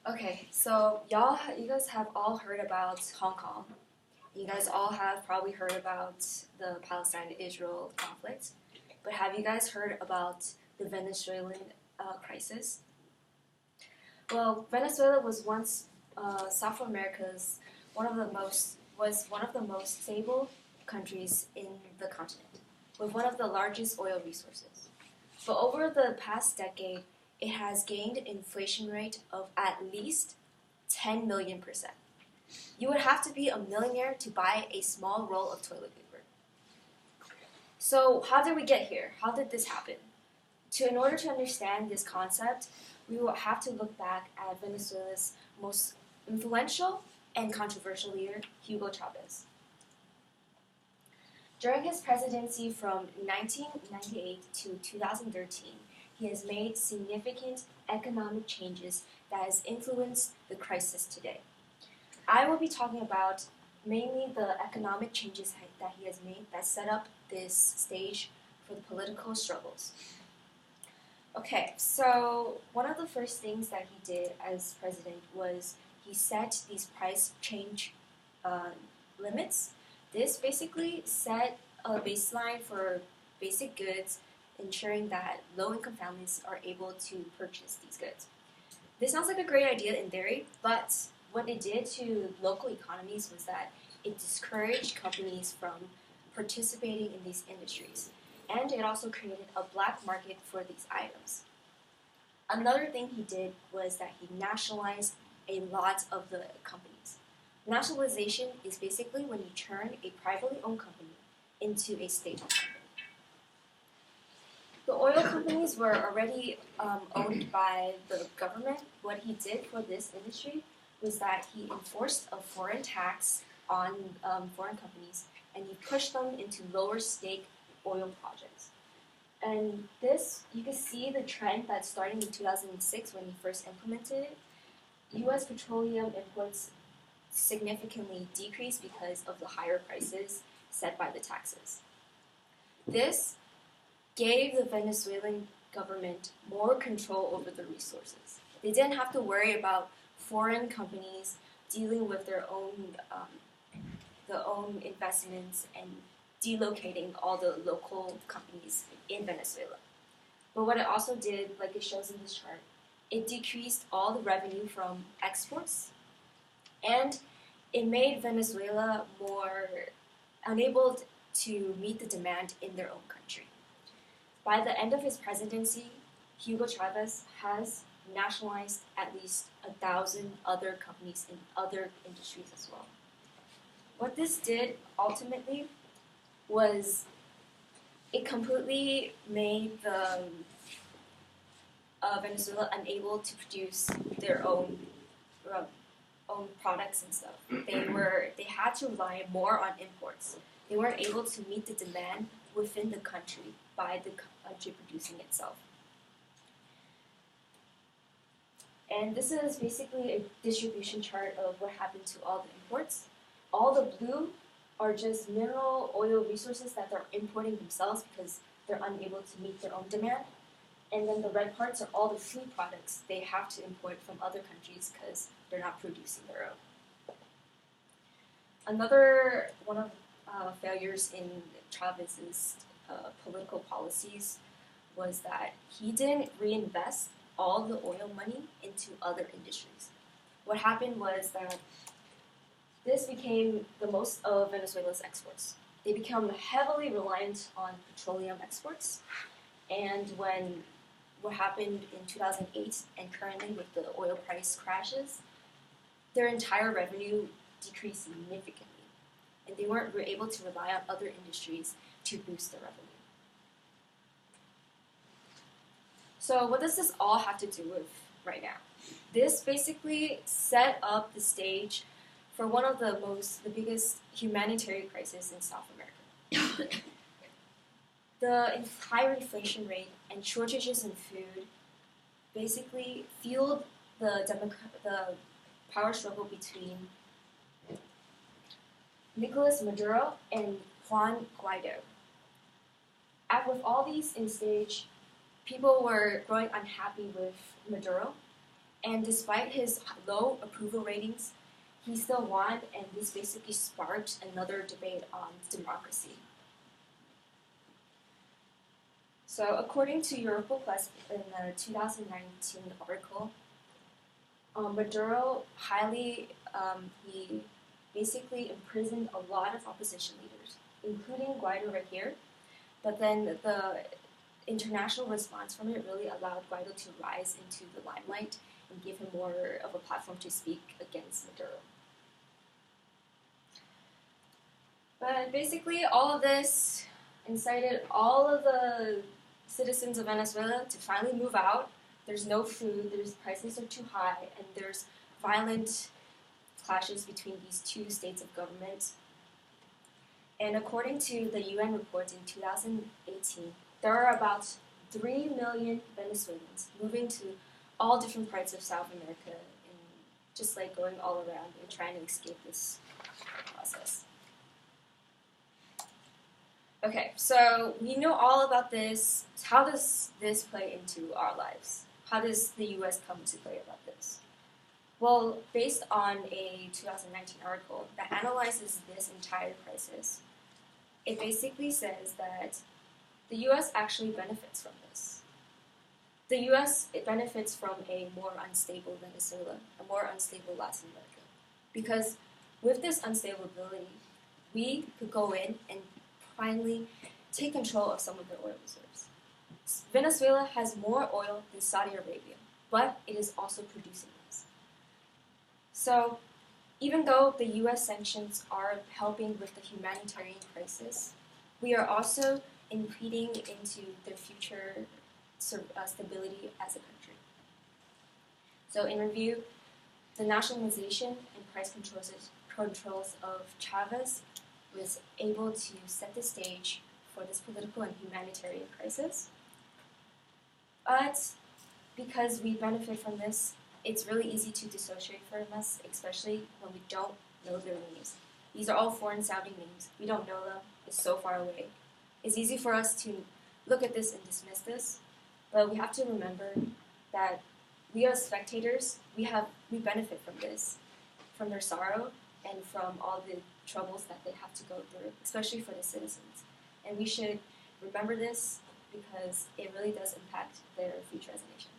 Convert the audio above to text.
Okay, you guys have all heard about Hong Kong. You guys all have probably heard about the Palestine-Israel conflict. But have you guys heard about the Venezuelan crisis? Well, Venezuela was once South America's one of the most stable countries in the continent, with one of the largest oil resources. But over the past decade, it has gained an inflation rate of at least 10 million%. You would have to be a millionaire to buy a small roll of toilet paper. So, how did we get here? How did this happen? In order to understand this concept, we will have to look back at Venezuela's most influential and controversial leader, Hugo Chavez. During his presidency from 1998 to 2013, he has made significant economic changes that has influenced the crisis today. I will be talking about mainly the economic changes that he has made that set up this stage for the political struggles. Okay, so one of the first things that he did as president was he set these price change limits. This basically set a baseline for basic goods, ensuring that low-income families are able to purchase these goods. This sounds like a great idea in theory, but what it did to local economies was that it discouraged companies from participating in these industries, and it also created a black market for these items. Another thing he did was that he nationalized a lot of the companies. Nationalization is basically when you turn a privately owned company into a state-owned company. The oil companies were already owned by the government. What he did for this industry was that he enforced a foreign tax on foreign companies, and he pushed them into lower stake oil projects. And this, you can see the trend that's starting in 2006 when he first implemented it. U.S. petroleum imports significantly decreased because of the higher prices set by the taxes. This gave the Venezuelan government more control over the resources. They didn't have to worry about foreign companies dealing with their own investments and delocating all the local companies in Venezuela. But what it also did, like it shows in this chart, it decreased all the revenue from exports, and it made Venezuela more unable to meet the demand in their own country. By the end of his presidency, Hugo Chavez has nationalized at least 1,000 other companies in other industries as well. What this did ultimately was it completely made Venezuela unable to produce their own products and stuff. They had to rely more on imports. They weren't able to meet the demand within the country by the country producing itself. And this is basically a distribution chart of what happened to all the imports. All the blue are just mineral oil resources that they're importing themselves because they're unable to meet their own demand. And then the red parts are all the food products they have to import from other countries because they're not producing their own. Another one of failures in Chavez's political policies was that he didn't reinvest all the oil money into other industries. What happened was that this became the most of Venezuela's exports. They become heavily reliant on petroleum exports, and what happened in 2008 and currently with the oil price crashes, their entire revenue decreased significantly, and they weren't able to rely on other industries to boost their revenue. So what does this all have to do with right now? This basically set up the stage for one of the biggest humanitarian crises in South America. The high inflation rate and shortages in food basically fueled the power struggle between Nicolas Maduro and Juan Guaido. With all these in stage, people were growing unhappy with Maduro, And despite his low approval ratings, he still won, and this basically sparked another debate on democracy. So according to Europa Plus in the 2019 article, Maduro he basically imprisoned a lot of opposition leaders, including Guaido right here, but then the international response from it really allowed Guaido to rise into the limelight and give him more of a platform to speak against Maduro. But basically, all of this incited all of the citizens of Venezuela to finally move out. There's no food, prices are too high, and there's violent clashes between these two states of government. And according to the UN report in 2018, there are about 3 million Venezuelans moving to all different parts of South America, and just like going all around and trying to escape this process. Okay, so we know all about this. How does this play into our lives? How does the US come to play about this? Well, based on a 2019 article that analyzes this entire crisis, it basically says that the US actually benefits from this. The US, it benefits from a more unstable Venezuela, a more unstable Latin America. Because with this unstability, we could go in and finally take control of some of their oil reserves. Venezuela has more oil than Saudi Arabia, but it is also producing this. So even though the US sanctions are helping with the humanitarian crisis, we are also impeding into their future stability as a country. So in review, the nationalization and price controls of Chavez was able to set the stage for this political and humanitarian crisis. But because we benefit from this, it's really easy to dissociate from us, especially when we don't know their names. These are all foreign-sounding names. We don't know them. It's so far away. It's easy for us to look at this and dismiss this, but we have to remember that we as spectators, we benefit from this, from their sorrow, and from all the troubles that they have to go through, especially for the citizens. And we should remember this because it really does impact their future as a nation.